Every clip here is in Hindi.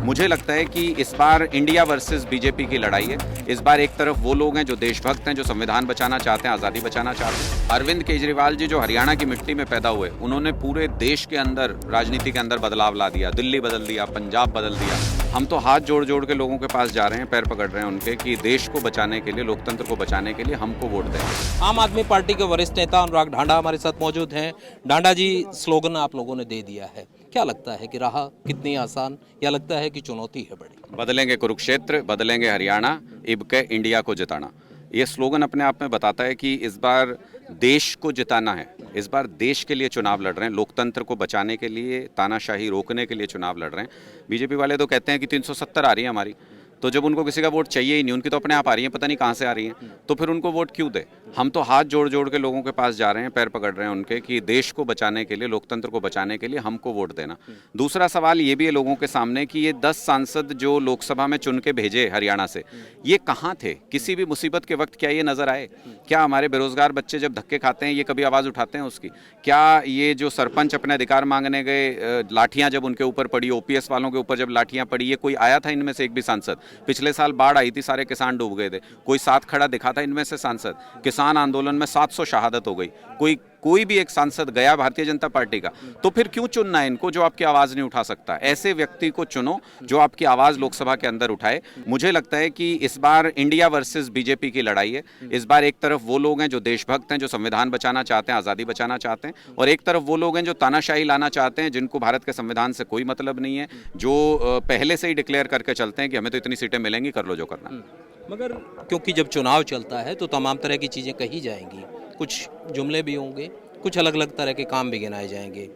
मुझे लगता है कि इस बार इंडिया वर्सेस बीजेपी की लड़ाई है। इस बार एक तरफ वो लोग हैं जो देशभक्त हैं, जो संविधान बचाना चाहते हैं, आज़ादी बचाना चाहते हैं। अरविंद केजरीवाल जी जो हरियाणा की मिट्टी में पैदा हुए, उन्होंने पूरे देश के अंदर, राजनीति के अंदर बदलाव ला दिया। दिल्ली बदल दिया, पंजाब बदल दिया। हम तो हाथ जोड़ जोड़ के लोगों के पास जा रहे हैं, पैर पकड़ रहे हैं उनके, कि देश को बचाने के लिए, लोकतंत्र को बचाने के लिए हमको वोट दें। आम आदमी पार्टी के वरिष्ठ नेता अनुराग ढांडा हमारे साथ मौजूद हैं। ढांडा जी, स्लोगन आप लोगों ने दे दिया है, क्या लगता है कि राह कितनी आसान, या लगता है कि चुनौती है बड़ी? बदलेंगे कुरुक्षेत्र, बदलेंगे हरियाणा, इब के इंडिया को जिताना। ये स्लोगन अपने आप में बताता है कि इस बार देश को जिताना है। इस बार देश के लिए चुनाव लड़ रहे हैं, लोकतंत्र को बचाने के लिए, तानाशाही रोकने के लिए चुनाव लड़ रहे हैं। बीजेपी वाले तो कहते हैं कि 370 आ रही है हमारी, तो जब उनको किसी का वोट चाहिए ही नहीं, उनकी तो अपने आप आ रही है, पता नहीं कहाँ से आ रही हैं, तो फिर उनको वोट क्यों दे? हम तो हाथ जोड़ जोड़ के लोगों के पास जा रहे हैं, पैर पकड़ रहे हैं उनके, कि देश को बचाने के लिए, लोकतंत्र को बचाने के लिए हमको वोट देना। दूसरा सवाल ये भी है लोगों के सामने कि ये 10 सांसद जो लोकसभा में चुन के भेजे हरियाणा से, ये कहाँ थे? किसी भी मुसीबत के वक्त क्या ये नजर आए? क्या हमारे बेरोजगार बच्चे जब धक्के खाते हैं, ये कभी आवाज़ उठाते हैं उसकी? क्या ये जो सरपंच अपने अधिकार मांगने गए, लाठियां जब उनके ऊपर पड़ी, ओपीएस वालों के ऊपर जब लाठियां पड़ी, ये कोई आया था इनमें से एक भी सांसद? पिछले साल बाढ़ आई थी, सारे किसान डूब गए थे, कोई साथ खड़ा दिखा था इनमें से सांसद? किसान आंदोलन में 700 शहादत हो गई, कोई भी एक सांसद गया भारतीय जनता पार्टी का? तो फिर क्यों चुनना है इनको जो आपकी आवाज नहीं उठा सकता? ऐसे व्यक्ति को चुनो जो आपकी आवाज लोकसभा के अंदर उठाए। मुझे लगता है कि इस बार इंडिया वर्सेस बीजेपी की लड़ाई है। इस बार एक तरफ वो लोग हैं जो देशभक्त हैं, जो संविधान बचाना चाहते हैं, आजादी बचाना चाहते हैं, और एक तरफ वो लोग हैं जो तानाशाही लाना चाहते हैं, जिनको भारत के संविधान से कोई मतलब नहीं है, जो पहले से ही डिक्लेयर करके चलते हैं कि हमें तो इतनी सीटें मिलेंगी, कर लो जो करना। मगर क्योंकि जब चुनाव चलता है तो तमाम तरह की चीज़ें कही जाएंगी, कुछ जुमले भी होंगे, कुछ अलग अलग तरह के काम भी गिनाए जाएंगे,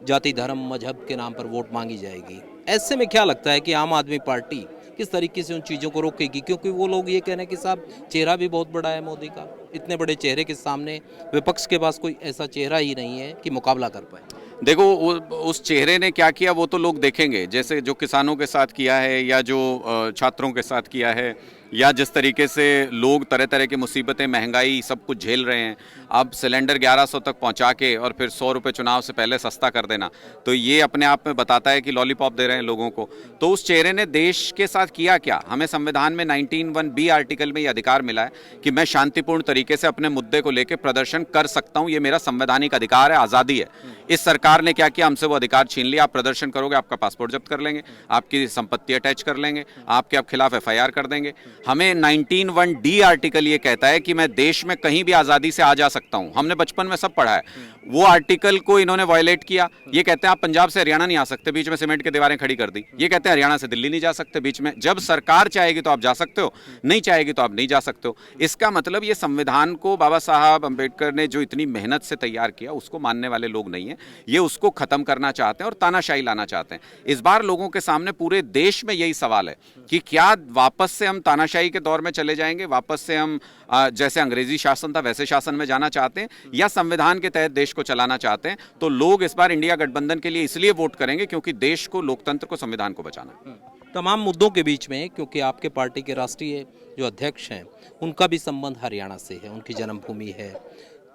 जाति धर्म मजहब के नाम पर वोट मांगी जाएगी। ऐसे में क्या लगता है कि आम आदमी पार्टी किस तरीके से उन चीज़ों को रोकेगी? क्योंकि वो लोग ये कह रहे हैं कि साहब चेहरा भी बहुत बड़ा है मोदी का, इतने बड़े चेहरे के सामने विपक्ष के पास कोई ऐसा चेहरा ही नहीं है कि मुकाबला कर पाए। देखो, उस चेहरे ने क्या किया वो तो लोग देखेंगे, जैसे जो किसानों के साथ किया है, या जो छात्रों के साथ किया है, या जिस तरीके से लोग तरह तरह की मुसीबतें, महंगाई, सब कुछ झेल रहे हैं। अब सिलेंडर 1100 तक पहुंचा के और फिर 100 रुपये चुनाव से पहले सस्ता कर देना, तो ये अपने आप में बताता है कि लॉलीपॉप दे रहे हैं लोगों को। तो उस चेहरे ने देश के साथ किया क्या? हमें संविधान में 19(1)(b) आर्टिकल में ये अधिकार मिला है कि मैं शांतिपूर्ण तरीके से अपने मुद्दे को लेकर प्रदर्शन कर सकता हूँ, ये मेरा संवैधानिक अधिकार है, आज़ादी है। इस सरकार ने क्या किया? हमसे वो अधिकार छीन लिया। आप प्रदर्शन करोगे, आपका पासपोर्ट जब्त कर लेंगे, आपकी संपत्ति अटैच कर लेंगे, आपके खिलाफ FIR कर देंगे। हमें 19(1)(d) आर्टिकल ये कहता है कि मैं देश में कहीं भी आज़ादी से आ जा सकता हूं। हमने बचपन में सब पढ़ा है। वो आर्टिकल को इन्होंने वायलेट किया। ये कहते हैं आप पंजाब से हरियाणा नहीं आ सकते, बीच में सीमेंट की दीवारें खड़ी कर दी। ये कहते हैं हरियाणा से दिल्ली नहीं जा सकते बीच में। जब सरकार चाहेगी तो आप जा सकते हो, नहीं चाहेगी तो आप नहीं जा सकते हो। इसका मतलब ये संविधान को बाबा साहब अंबेडकर ने जो इतनी मेहनत से तैयार किया, उसको मानने वाले लोग नहीं है। ये उसको खत्म करना चाहते हैं और तानाशाही लाना चाहते हैं। इस बार लोगों के सामने पूरे देश में यही सवाल है कि क्या वापस से हम तानाशाही के दौर में चले जाएंगे, वापस से हम जैसे अंग्रेजी शासन था वैसे शासन में जाना चाहते हैं, या संविधान के तहत देश को चलाना चाहते हैं? तो लोग इस बार इंडिया गठबंधन के लिए इसलिए वोट करेंगे क्योंकि देश को, लोकतंत्र को, संविधान को बचाना। तमाम मुद्दों के बीच में, क्योंकि आपके पार्टी के राष्ट्रीय जो अध्यक्ष हैं उनका भी संबंध हरियाणा से है, उनकी जन्मभूमि है।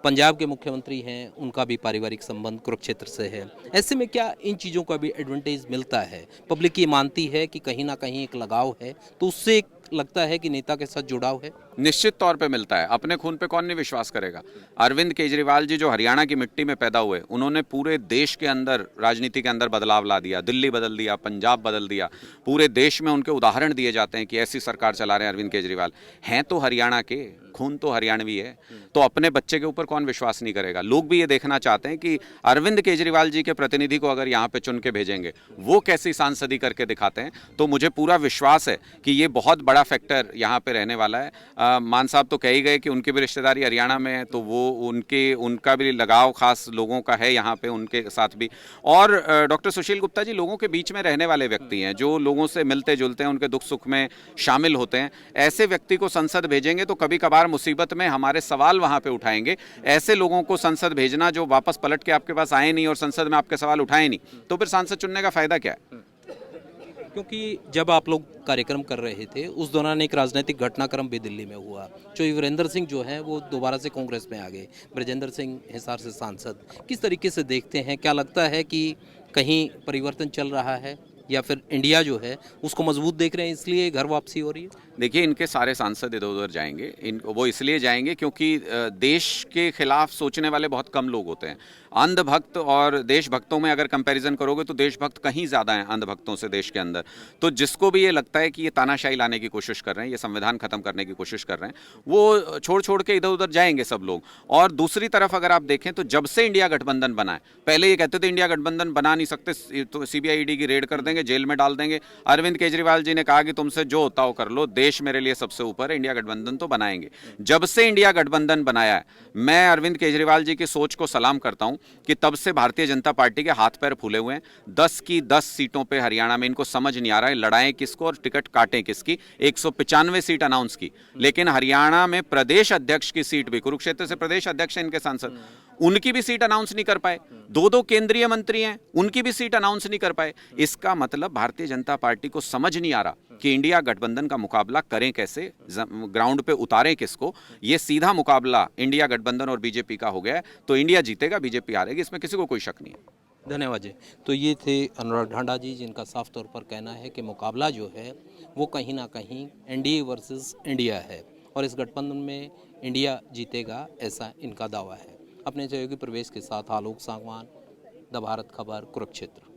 पंजाब के मुख्यमंत्री हैं, उनका भी पारिवारिक संबंध कुरुक्षेत्र से है। ऐसे में क्या इन चीज़ों का भी एडवांटेज मिलता है? पब्लिक ये मानती है कि कहीं ना कहीं एक लगाव है, तो उससे एक लगता है कि नेता के साथ जुड़ाव है। निश्चित तौर पे मिलता है। अपने खून पे कौन नहीं विश्वास करेगा? अरविंद केजरीवाल जी जो हरियाणा की मिट्टी में पैदा हुए, उन्होंने पूरे देश के अंदर, राजनीति के अंदर बदलाव ला दिया। दिल्ली बदल दिया, पंजाब बदल दिया। पूरे देश में उनके उदाहरण दिए जाते हैं कि ऐसी सरकार चला रहे हैं अरविंद केजरीवाल। हैं तो हरियाणा के, खून तो हरियाणवी है, तो अपने बच्चे के ऊपर कौन विश्वास नहीं करेगा? लोग भी ये देखना चाहते हैं कि अरविंद केजरीवाल जी के प्रतिनिधि को अगर यहाँ पे चुन के भेजेंगे, वो कैसी सांसदी करके दिखाते हैं। तो मुझे पूरा विश्वास है कि ये बहुत बड़ा फैक्टर यहाँ पे रहने वाला है। मान साहब तो कह ही गए कि उनकी भी रिश्तेदारी हरियाणा में है, तो वो उनका भी लगाव खास लोगों का है यहाँ पे उनके साथ भी। और डॉक्टर सुशील गुप्ता जी लोगों के बीच में रहने वाले व्यक्ति हैं, जो लोगों से मिलते जुलते हैं, उनके दुख सुख में शामिल होते हैं। ऐसे व्यक्ति को संसद भेजेंगे तो कभी कभार मुसीबत में हमारे सवाल वहाँ पे उठाएंगे। ऐसे लोगों को संसद भेजना जो वापस पलट के आपके पास आए नहीं और संसद में आपके सवाल उठाए नहीं, तो फिर सांसद चुनने का फायदा क्या है? क्योंकि जब आप लोग कार्यक्रम कर रहे थे उस दौरान एक राजनीतिक घटनाक्रम भी दिल्ली में हुआ। जो वीरेंद्र सिंह जो हैं वो दोबारा से कांग्रेस में आ गए, ब्रजेंद्र सिंह हिसार से सांसद। किस तरीके से देखते हैं? क्या लगता है कि कहीं परिवर्तन चल रहा है या फिर इंडिया जो है उसको मजबूत देख रहे हैं इसलिए घर वापसी हो रही है? देखिए, इनके सारे सांसद इधर उधर जाएंगे, वो इसलिए जाएंगे क्योंकि देश के खिलाफ सोचने वाले बहुत कम लोग होते हैं। अंधभक्त और देशभक्तों में अगर कंपैरिजन करोगे तो देशभक्त कहीं ज़्यादा हैं अंधभक्तों से देश के अंदर। तो जिसको भी ये लगता है कि ये तानाशाही लाने की कोशिश कर रहे हैं, ये संविधान खत्म करने की कोशिश कर रहे हैं, वो छोड़ छोड़ के इधर उधर जाएंगे सब लोग। और दूसरी तरफ अगर आप देखें तो जब से इंडिया गठबंधन बना है, पहले ये कहते थे इंडिया गठबंधन बना नहीं सकते तो सीबीआई ईडी की रेड कर देंगे, जेल में डाल देंगे। अरविंद केजरीवाल जी ने कहा कि तुमसे जो होता हो कर लो, देश मेरे लिए सबसे ऊपर है, इंडिया गठबंधन तो बनाएंगे। जब से इंडिया गठबंधन बनाया है, मैं अरविंद केजरीवाल जी की सोच को सलाम करता हूं कि तब से भारतीय जनता पार्टी के हाथ पैर फूले हुए हैं। 10 की 10 सीटों पे हरियाणा में इनको समझ नहीं आ रहा है लड़ाएं किसको और टिकट काटें किसकी। 195 सीट अनाउंस की, लेकिन हरियाणा में प्रदेश अध्यक्ष की सीट भी, कुरुक्षेत्र से प्रदेश अध्यक्ष हैं इनके सांसद, उनकी भी सीट अनाउंस नहीं कर पाए। दो केंद्रीय मंत्री हैं, उनकी भी सीट अनाउंस नहीं कर पाए। इसका मतलब भारतीय जनता पार्टी को समझ नहीं आ रहा कि इंडिया गठबंधन का मुकाबला करें कैसे, ग्राउंड पे उतारें किसको। ये सीधा मुकाबला इंडिया गठबंधन और बीजेपी का हो गया है, तो इंडिया जीतेगा, बीजेपी हारेगी, इसमें किसी को कोई शक नहीं है। धन्यवाद जी। तो ये थे अनुराग ढांडा जी, जिनका साफ तौर पर कहना है कि मुकाबला जो है वो कहीं ना कहीं एनडीए वर्सेस इंडिया है और इस गठबंधन में इंडिया जीतेगा, ऐसा इनका दावा है। अपने सहयोगी प्रवेश के साथ आलोक सांगवान, द भारत खबर, कुरुक्षेत्र।